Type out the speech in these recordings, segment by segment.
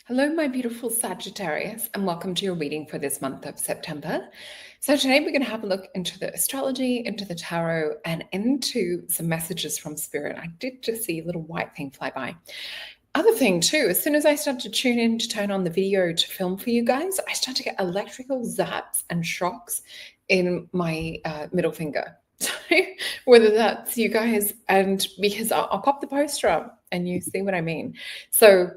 Hello, my beautiful Sagittarius, and welcome to your reading for this month of September. So, today we're going to have a look into the astrology, into the tarot, and into some messages from Spirit. I did just see a little white thing fly by. Other thing, too, as soon as I start to tune in to turn on the video to film for you guys, I start to get electrical zaps and shocks in my middle finger. So, whether that's you guys, and because I'll pop the poster up and you see what I mean. So,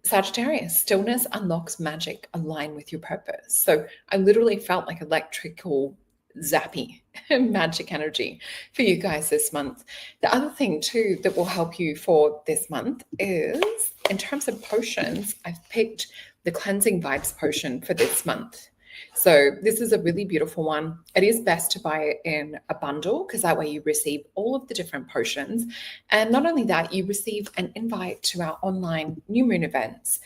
Sagittarius, stillness unlocks magic, align with your purpose. So I literally felt like electrical zappy magic energy for you guys this month. The other thing too that will help you for this month is in terms of potions, I've picked the cleansing vibes potion for this month. So this is a really beautiful one. It is best to buy it in a bundle because that way you receive all of the different potions. And not only that, you receive an invite to our online new moon events.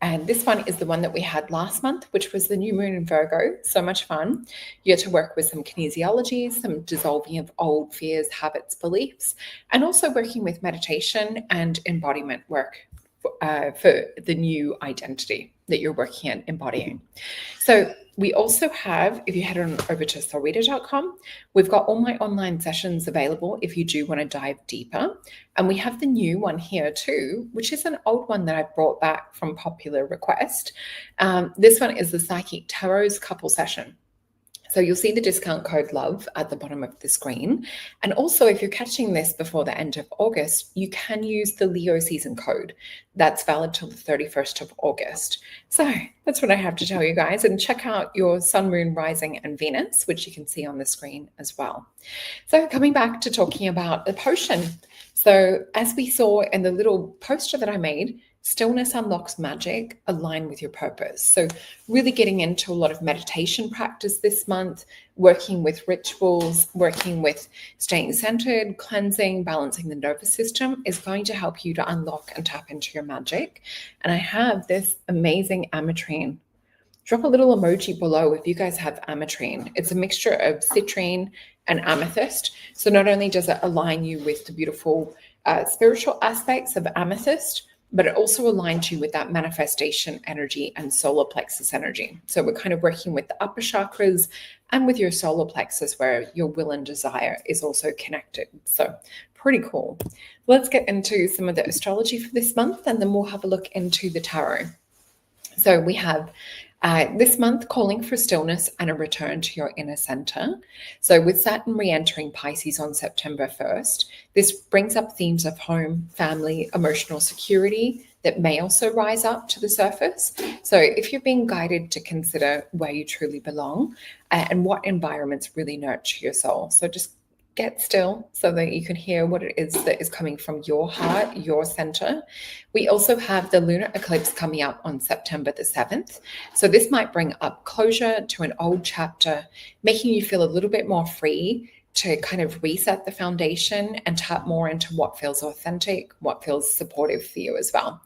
And this one is the one that we had last month, which was the new moon in Virgo. So much fun. You get to work with some kinesiology, some dissolving of old fears, habits, beliefs, and also working with meditation and embodiment work for the new identity that you're working at embodying. So we also have, if you head on over to Solreta.com, we've got all my online sessions available if you do want to dive deeper. And we have the new one here too, which is an old one that I brought back from popular request. This one is the Psychic Tarot's couple session. So you'll see the discount code LOVE at the bottom of the screen. And also, if you're catching this before the end of August, you can use the Leo season code. That's valid till the 31st of August. So that's what I have to tell you guys. And check out your Sun, Moon, Rising, and Venus, which you can see on the screen as well. So coming back to talking about the potion. So as we saw in the little poster that I made, stillness unlocks magic, align with your purpose. So really getting into a lot of meditation practice this month, working with rituals, working with staying centered, cleansing, balancing the nervous system is going to help you to unlock and tap into your magic. And I have this amazing ametrine. Drop a little emoji below if you guys have ametrine. It's a mixture of citrine and amethyst. So not only does it align you with the beautiful spiritual aspects of amethyst, but it also aligns you with that manifestation energy and solar plexus energy. So we're kind of working with the upper chakras and with your solar plexus where your will and desire is also connected. So pretty cool. Let's get into some of the astrology for this month, and then we'll have a look into the tarot. So we have this month calling for stillness and a return to your inner center. So with Saturn re-entering Pisces on September 1st, this brings up themes of home, family, emotional security that may also rise up to the surface. So if you're being guided to consider where you truly belong and what environments really nurture your soul. So just get still so that you can hear what it is that is coming from your heart, your center. We also have the lunar eclipse coming up on September the 7th. So this might bring up closure to an old chapter, making you feel a little bit more free to kind of reset the foundation and tap more into what feels authentic, what feels supportive for you as well.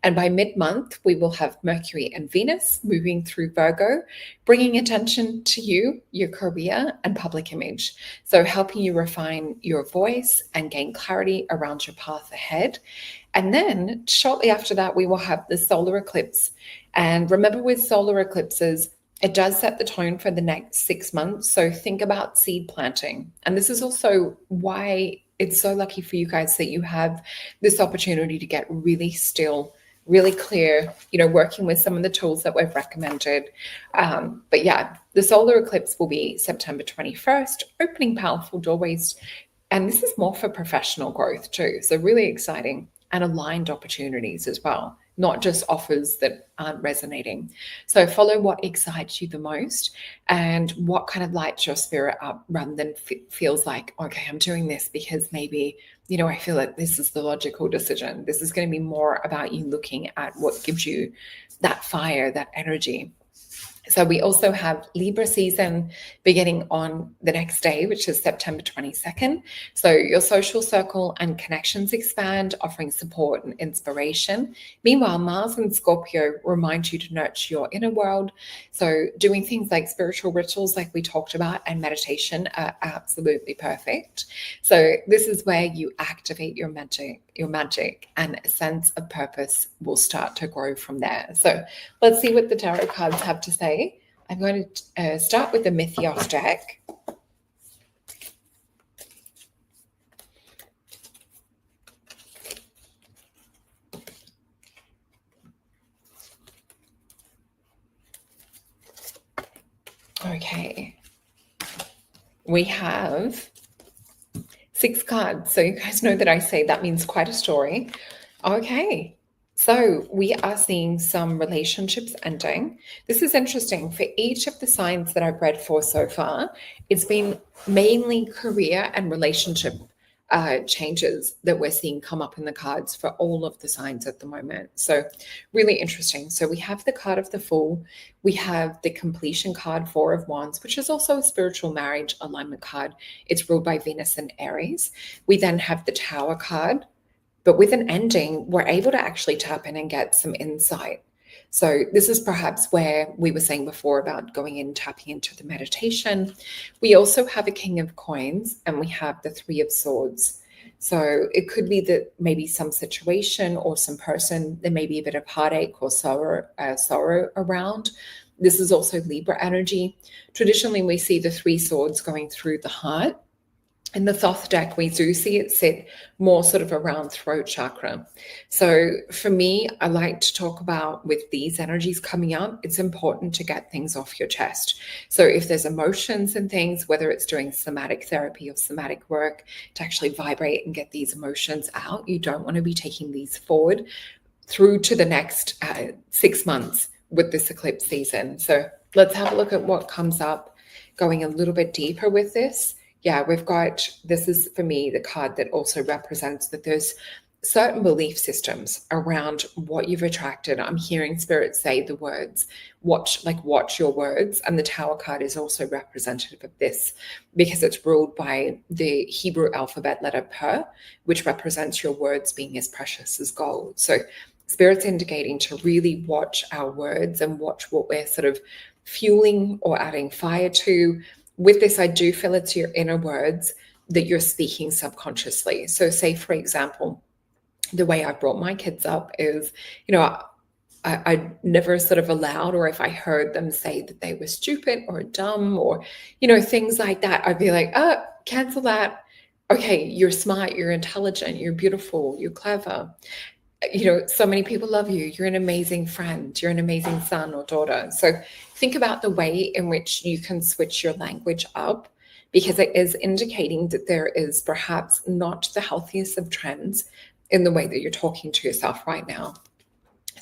And by mid-month, we will have Mercury and Venus moving through Virgo, bringing attention to you, your career, and public image. So helping you refine your voice and gain clarity around your path ahead. And then shortly after that, we will have the solar eclipse. And remember, with solar eclipses, it does set the tone for the next 6 months. So think about seed planting. And this is also why it's so lucky for you guys that you have this opportunity to get really still, really clear, working with some of the tools that we've recommended. But yeah, the solar eclipse will be September 21st, opening powerful doorways. And this is more for professional growth too. So really exciting and aligned opportunities as well. Not just offers that aren't resonating. So follow what excites you the most and what kind of lights your spirit up rather than feels like, okay, I'm doing this because maybe, I feel like this is the logical decision. This is going to be more about you looking at what gives you that fire, that energy. So we also have Libra season beginning on the next day, which is September 22nd. So your social circle and connections expand, offering support and inspiration. Meanwhile, Mars and Scorpio remind you to nurture your inner world. So doing things like spiritual rituals like we talked about and meditation are absolutely perfect. So this is where you activate your magic, and a sense of purpose will start to grow from there. So let's see what the tarot cards have to say. I'm going to start with the Mythos deck. Okay. We have 6 cards. So you guys know that I say that means quite a story. Okay. So we are seeing some relationships ending. This is interesting. For each of the signs that I've read for so far, it's been mainly career and relationship changes that we're seeing come up in the cards for all of the signs at the moment. So really interesting. So we have the card of the Fool. We have the completion card, 4 of Wands, which is also a spiritual marriage alignment card. It's ruled by Venus and Aries. We then have the Tower card. But with an ending, we're able to actually tap in and get some insight. So this is perhaps where we were saying before about going in, tapping into the meditation. We also have a King of Coins and we have the 3 of Swords. So it could be that maybe some situation or some person, there may be a bit of heartache or sorrow around. This is also Libra energy. Traditionally, we see the 3 swords going through the heart. In the Thoth deck, we do see it sit more sort of around throat chakra. So for me, I like to talk about with these energies coming up, it's important to get things off your chest. So if there's emotions and things, whether it's doing somatic therapy or somatic work to actually vibrate and get these emotions out, you don't want to be taking these forward through to the next 6 months with this eclipse season. So let's have a look at what comes up, going a little bit deeper with this. Yeah, we've got, this is for me the card that also represents that there's certain belief systems around what you've attracted. I'm hearing Spirit say the words, watch your words. And the Tower card is also representative of this because it's ruled by the Hebrew alphabet letter Per, which represents your words being as precious as gold. So Spirit's indicating to really watch our words and watch what we're sort of fueling or adding fire to. With this, I do feel it's your inner words that you're speaking subconsciously. So say, for example, the way I brought my kids up is, I never sort of allowed, or if I heard them say that they were stupid or dumb or, things like that, I'd be like, oh, cancel that. Okay, you're smart, you're intelligent, you're beautiful, you're clever. So many people love you. You're an amazing friend. You're an amazing son or daughter. So think about the way in which you can switch your language up, because it is indicating that there is perhaps not the healthiest of trends in the way that you're talking to yourself right now.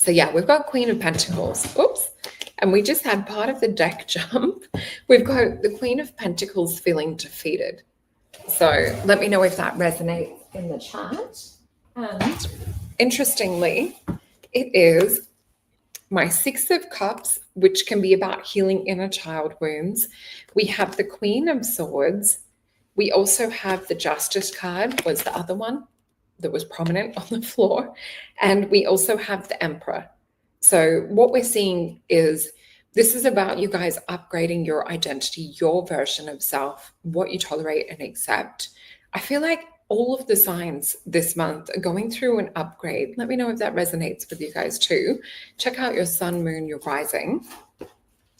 So yeah, we've got Queen of Pentacles. Oops. And we just had part of the deck jump. We've got the Queen of Pentacles feeling defeated. So let me know if that resonates in the chat. And interestingly, it is my 6 of Cups, which can be about healing inner child wounds. We have the Queen of Swords. We also have the Justice card, was the other one that was prominent on the floor. And we also have the Emperor. So what we're seeing is this is about you guys upgrading your identity, your version of self, what you tolerate and accept. I feel like all of the signs this month are going through an upgrade. Let me know if that resonates with you guys too. Check out your sun, moon, your rising.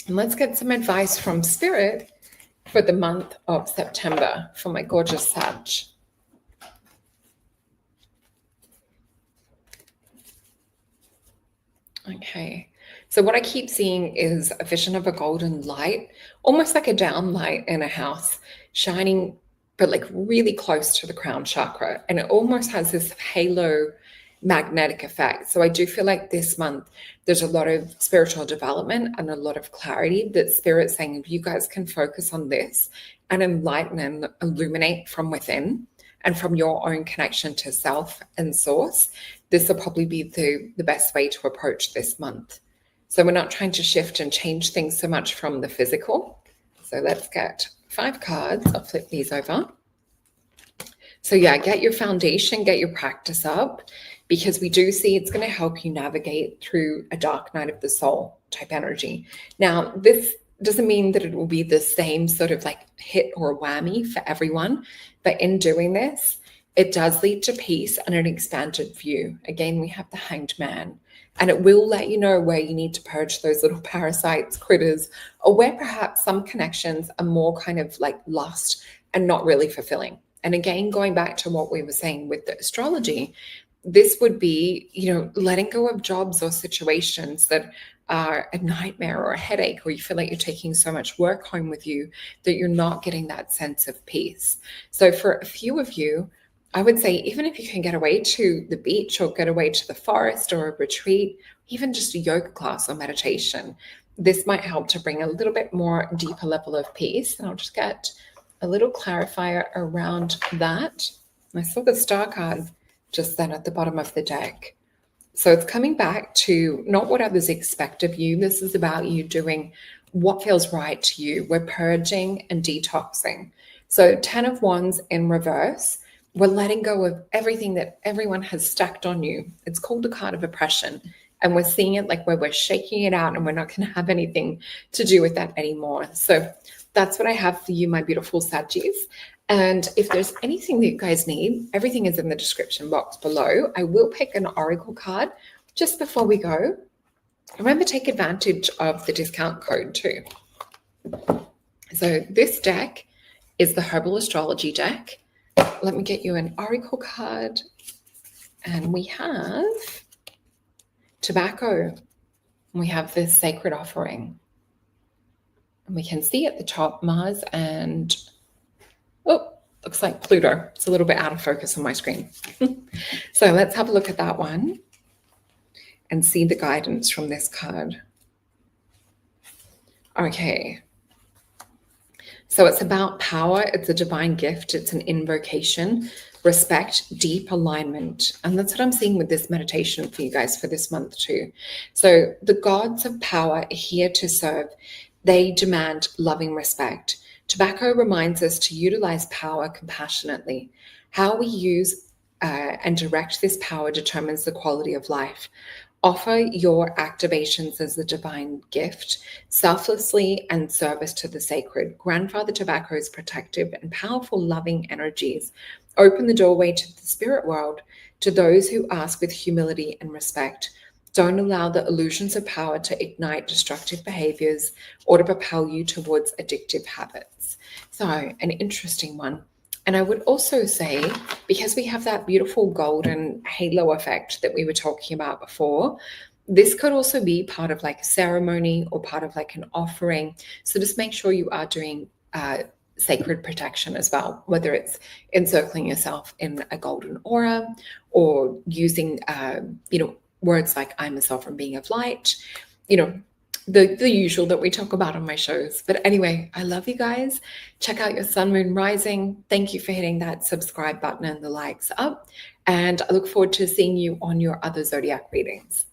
And let's get some advice from Spirit for the month of September for my gorgeous Sag. Okay. So what I keep seeing is a vision of a golden light, almost like a down light in a house, shining but like really close to the crown chakra. And it almost has this halo magnetic effect. So I do feel like this month, there's a lot of spiritual development and a lot of clarity that Spirit's saying, if you guys can focus on this and enlighten and illuminate from within and from your own connection to self and source, this will probably be the best way to approach this month. So we're not trying to shift and change things so much from the physical. So let's get 5 cards. I'll flip these over. So yeah, get your foundation, get your practice up, because we do see it's going to help you navigate through a dark night of the soul type energy. Now, this doesn't mean that it will be the same sort of like hit or whammy for everyone, but in doing this, it does lead to peace and an expanded view. Again, we have the Hanged Man, and it will let you know where you need to purge those little parasites, critters, or where perhaps some connections are more kind of like lost and not really fulfilling. And again, going back to what we were saying with the astrology, this would be, letting go of jobs or situations that are a nightmare or a headache, or you feel like you're taking so much work home with you that you're not getting that sense of peace. So for a few of you, I would say, even if you can get away to the beach or get away to the forest or a retreat, even just a yoga class or meditation, this might help to bring a little bit more deeper level of peace. And I'll just get a little clarifier around that. I saw the star card just then at the bottom of the deck. So it's coming back to not what others expect of you. This is about you doing what feels right to you. We're purging and detoxing. So 10 of Wands in reverse, we're letting go of everything that everyone has stacked on you. It's called the card of oppression. And we're seeing it like where we're shaking it out and we're not going to have anything to do with that anymore. So that's what I have for you, my beautiful Saggies. And if there's anything that you guys need, everything is in the description box below. I will pick an oracle card just before we go. Remember, take advantage of the discount code too. So this deck is the Herbal Astrology deck. Let me get you an oracle card. And we have tobacco. We have this sacred offering. And we can see at the top Mars and, looks like Pluto. It's a little bit out of focus on my screen. So let's have a look at that one and see the guidance from this card. Okay. So it's about power. It's a divine gift. It's an invocation, respect, deep alignment. And that's what I'm seeing with this meditation for you guys for this month too. So the gods of power are here to serve. They demand loving respect. Tobacco reminds us to utilize power compassionately. How we use and direct this power determines the quality of life. Offer your activations as a divine gift, selflessly and service to the sacred. Grandfather Tobacco's protective and powerful loving energies open the doorway to the spirit world to those who ask with humility and respect. Don't allow the illusions of power to ignite destructive behaviors or to propel you towards addictive habits. So, an interesting one. And I would also say, because we have that beautiful golden halo effect that we were talking about before, this could also be part of like a ceremony or part of like an offering. So just make sure you are doing sacred protection as well, whether it's encircling yourself in a golden aura or using, words like I'm a sovereign being of light, the usual that we talk about on my shows. But anyway, I love you guys. Check out your sun, moon, rising. Thank you for hitting that subscribe button and the likes up. And I look forward to seeing you on your other zodiac readings.